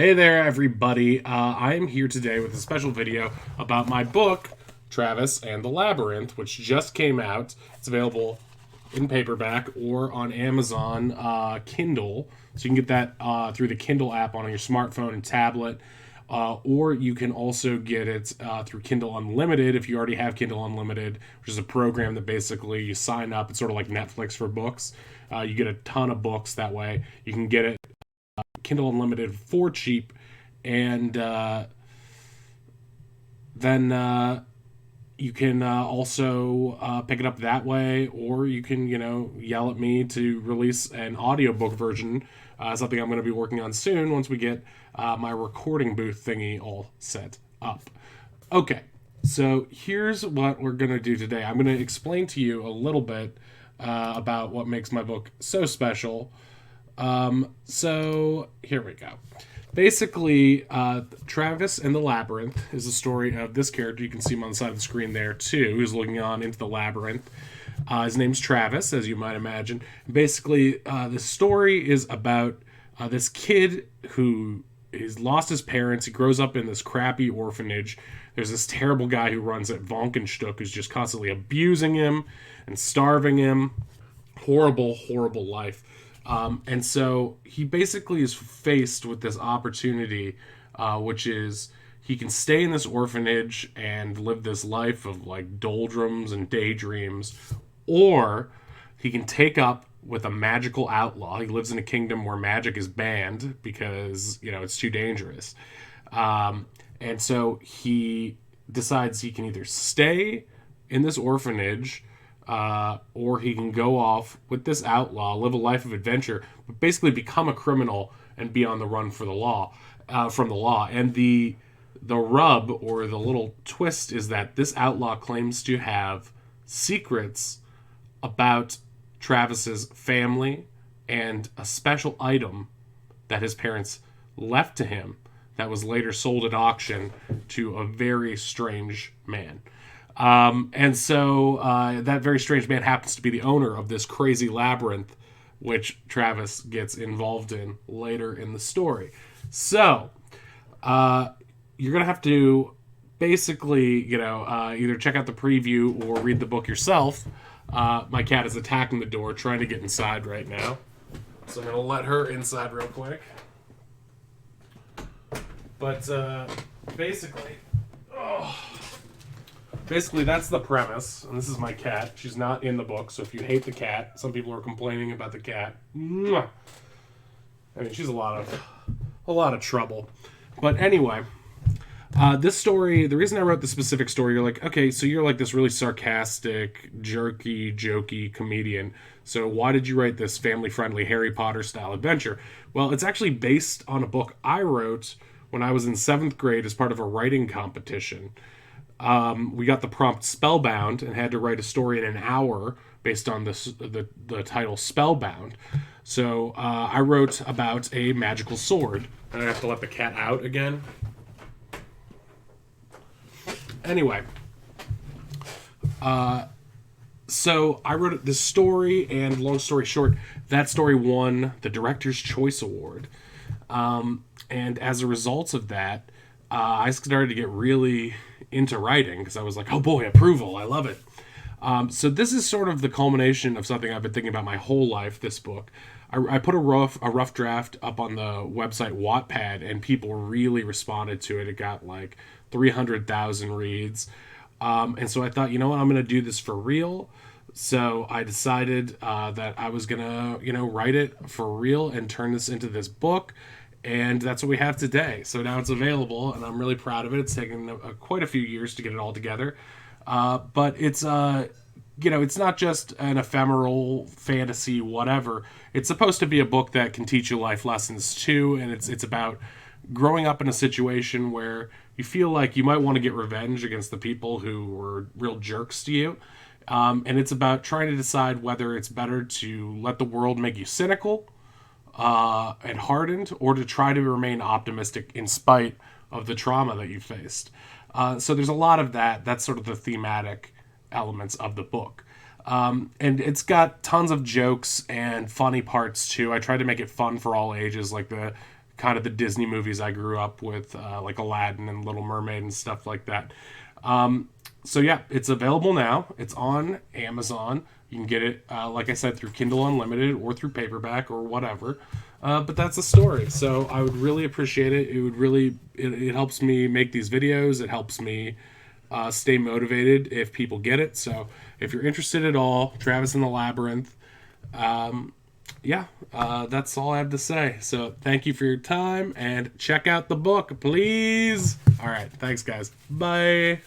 Hey there, everybody. I am here today with a special video about my book, Travis and the Labyrinth, which just came out. It's available in paperback or on Amazon Kindle. So you can get that through the Kindle app on your smartphone and tablet. Or you can also get it through Kindle Unlimited if you already have Kindle Unlimited, which is a program that basically you sign up. It's sort of like Netflix for books. You get a ton of books that way. You can get it Kindle Unlimited for cheap, and then you can also pick it up that way, or you can, yell at me to release an audiobook version, something I'm going to be working on soon once we get my recording booth thingy all set up. Okay, so here's what we're going to do today. I'm going to explain to you a little bit about what makes my book so special. So here we go. Basically, Travis and the Labyrinth is the story of this character. You can see him on the side of the screen there too, who's looking on into the labyrinth. His name's Travis, as you might imagine. Basically, the story is about this kid who has lost his parents. He grows up in this crappy orphanage. There's this terrible guy who runs it, Vonkenstuck, who's just constantly abusing him and starving him. Horrible, horrible life. And so he basically is faced with this opportunity, which is he can stay in this orphanage and live this life of like doldrums and daydreams, or he can take up with a magical outlaw. He lives in a kingdom where magic is banned because, it's too dangerous. And so he decides he can either stay in this orphanage, or he can go off with this outlaw, live a life of adventure, but basically become a criminal and be on the run for the law, from the law. And the rub or the little twist is that this outlaw claims to have secrets about Travis's family and a special item that his parents left to him that was later sold at auction to a very strange man. And so that very strange man happens to be the owner of this crazy labyrinth, which Travis gets involved in later in the story. So you're going to have to basically, either check out the preview or read the book yourself. My cat is attacking the door, trying to get inside right now. So I'm going to let her inside real quick. But basically... Basically, that's the premise, and this is my cat. She's not in the book, so if you hate the cat, some people are complaining about the cat. I mean, she's a lot of trouble. But anyway, this story, the reason I wrote the specific story, you're like, okay, so you're like this really sarcastic, jerky, jokey comedian. So why did you write this family-friendly Harry Potter-style adventure? Well, it's actually based on a book I wrote when I was in 7th grade as part of a writing competition. We got the prompt Spellbound and had to write a story in an hour based on the title Spellbound. So I wrote about a magical sword. And I have to let the cat out again. Anyway. So I wrote this story, and long story short, that story won the Director's Choice Award. And as a result of that, I started to get really into writing because I was like, oh boy, approval, I love it. So this is sort of the culmination of something I've been thinking about my whole life, this book. I put a rough draft up on the website Wattpad, and people really responded to it. It got like 300,000 reads. And so I thought, you know what, I'm going to do this for real. So I decided that I was going to, write it for real and turn this into this book. And that's what we have today. So now it's available, and I'm really proud of it. It's taken quite a few years to get it all together. But it's, it's not just an ephemeral fantasy, whatever. It's supposed to be a book that can teach you life lessons, too. And it's about growing up in a situation where you feel like you might want to get revenge against the people who were real jerks to you. And it's about trying to decide whether it's better to let the world make you cynical and hardened, or to try to remain optimistic in spite of the trauma that you faced. So there's a lot of that. That's sort of the thematic elements of the book. And it's got tons of jokes and funny parts too. I tried to make it fun for all ages, like the kind of the Disney movies I grew up with, like Aladdin and Little Mermaid and stuff like that. So yeah, it's available now. It's on Amazon. You can get it, like I said, through Kindle Unlimited or through paperback or whatever. But that's the story. So I would really appreciate it. It helps me make these videos. It helps me stay motivated if people get it. So if you're interested at all, Travis and the Labyrinth, that's all I have to say. So thank you for your time and check out the book, please. All right. Thanks, guys. Bye.